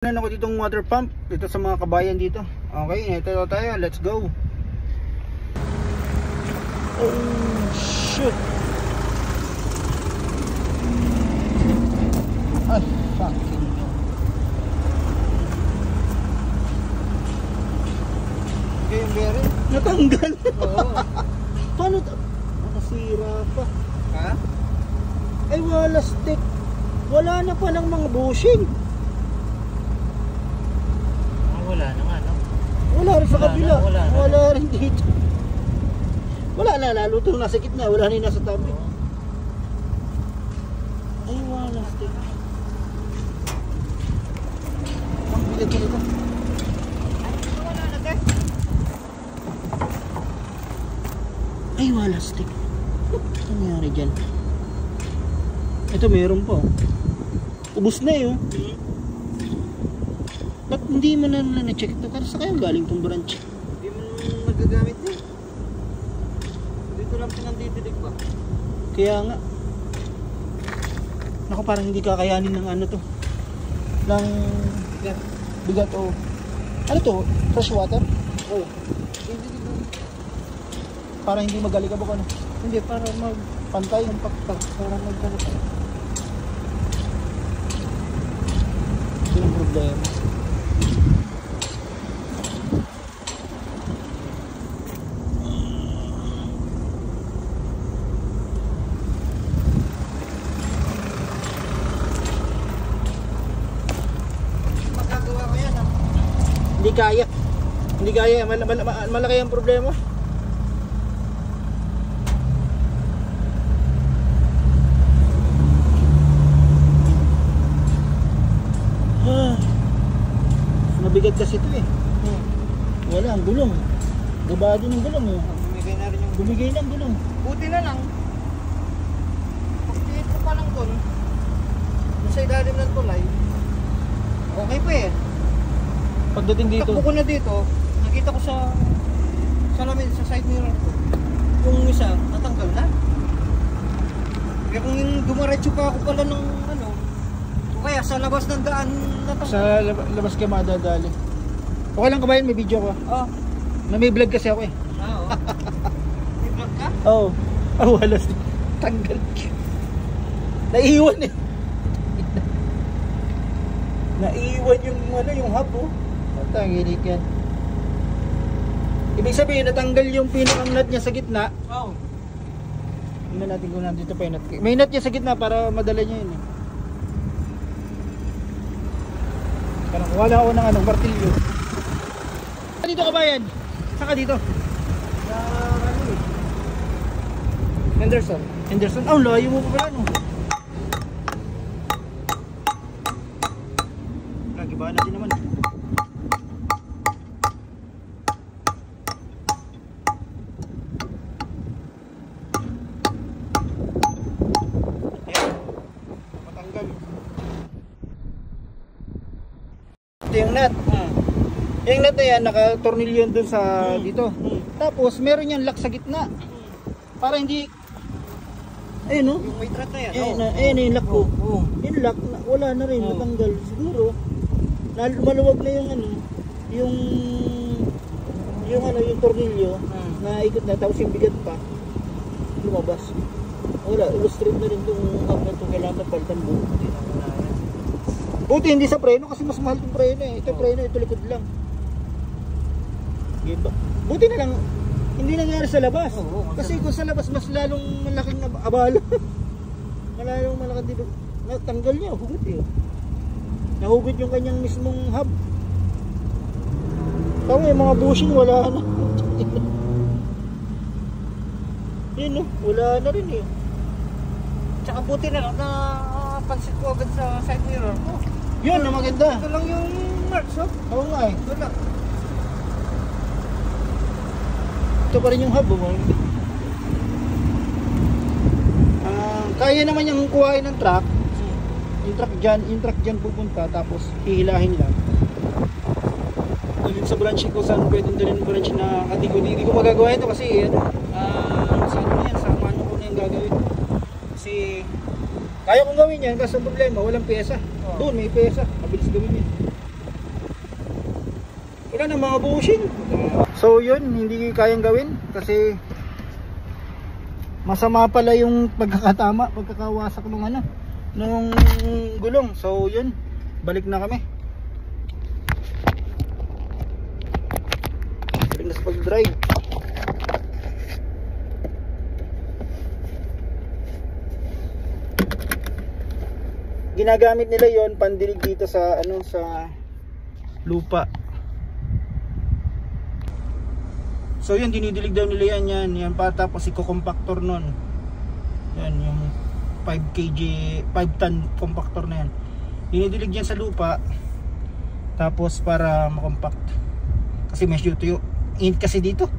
Meron ako ditong water pump dito sa mga kabayan dito. Okay, ito tayo. Let's go. Oh shit. Ay, fucking okay, yung bearing natanggal. Oo. Paano nakasira pa? Ha? Ay, wala stick. Wala na pa ng mga bushing. Wala na nga, no? Wala rin sa kabila. Wala na. rin dito. Wala na, lalo itong nasa gitna. Wala na yung nasa tabi. Ay, wala stick. Ang bigat ko nito. Wala na, guys. Ay, wala stick. Ano nangyari dyan? Ito, meron pa. Ubus na yun. Ba't hindi mo na na-check ito? Kasi sa kayong galing itong branch? Hindi mo nagagamit na. Dito lang pinandidilig ba? Kaya nga. Naku, parang hindi kakayanin ng ano to. Ng bigat o. Ano to? Fresh water? Oo. Para hindi magalikabok ano? Hindi, para magpantay yung pakpak. Para magpantay. Yun ang problema. Hindi kaya. Hindi kaya. Malaki ang problema. Mabigat kasi ito eh. Wala ang gulong. Gabado ng gulong eh. Bumigay na rin yung... Bumigay na ang gulong. Buti na lang. Pagtiit ko pa lang doon, sa ilalim ng tulay, okay pa eh. Pagdating dito, Takbo ko na dito, nakita ko sa salamin, sa side mirror ko, yung isa, natanggal na. Kaya kung dumaretso pa ako pala ng ano, o kaya sa labas ng daan natanggal. sa labas ka madadali. Okay lang kabayan, may video ko. Oh, Na may vlog kasi ako eh. oo. May vlog ka? Oo. Oh, wala. Tanggal. Naiiwan eh. Naiiwan yung ano, yung hub oh. Tanginik yan. Ibig sabihin, natanggal yung pinakang nut niya sa gitna. Oo. Tingnan natin kung nandito pa yung nut. May nut niya sa gitna para madala niya yun eh. Parang wala ako ng anong martilyo. Dito kabayan? Saka dito? Sa ano eh? Henderson. Henderson? Oh, layo mo pa pala no? Kagibahan natin naman. Ito yung nut. Yung nut na yan, naka-tornilyo dun sa dito. Tapos meron yan lock sa gitna. Para hindi, ayun no? Yung may thread na yan. Ayun yung lock ko. Yung lock, wala na rin, natanggal. Siguro, maluwag na yung ano, yung ano, yung tornilyo, na ikot na, tapos yung bigat pa, lumabas. Wala, illustrate na rin itong hub na ito, kailangan palitan buo. Buti hindi sa preno kasi mas mahal itong preno eh. Ito preno, ito likod lang. Diba? Buti na lang hindi nangyari sa labas. Kasi kung sa labas mas lalong malaking abala. Malalong malaki dito. Natanggal niya, hugot eh. Nahugot yung kanyang mismong hub. Tama yung mga bushing wala na. Yun no, wala na rin eh. Tsaka buti na lang na pansin ko agad sa side mirror ko. Yun na maganda. Ito lang yung marks, oh. Oo nga eh. Ito lang. Ito pa rin yung hub mo. Kaya naman yung kuhain ng truck. Yung truck dyan pupunta tapos hihilahin lang. Dalhin sa branch ko saan pwedeng dalhin branch na katigod. Hindi ko magagawa ito kasi sa ano yan, sa mano ko na yung gagawin. Kasi Kaya kong gawin yan, kasi ang problema, walang pyesa. Doon may pyesa, mabilis gawin yan. Wala na mga bushing. So yun, hindi kayang gawin kasi masama pala yung pagkakawasak ng ano, nung gulong. So yun, balik na kami. Balik na sa pag-drive. Ginagamit nila yon pandilig dito sa ano, sa lupa. So yun, dinidilig daw nila yan pa, tapos i-compactor nun. Yan yung 5 kg 5 ton compactor na yan. Dinidilig yan sa lupa tapos para makompact. Kasi medyo tuyo. Init kasi dito.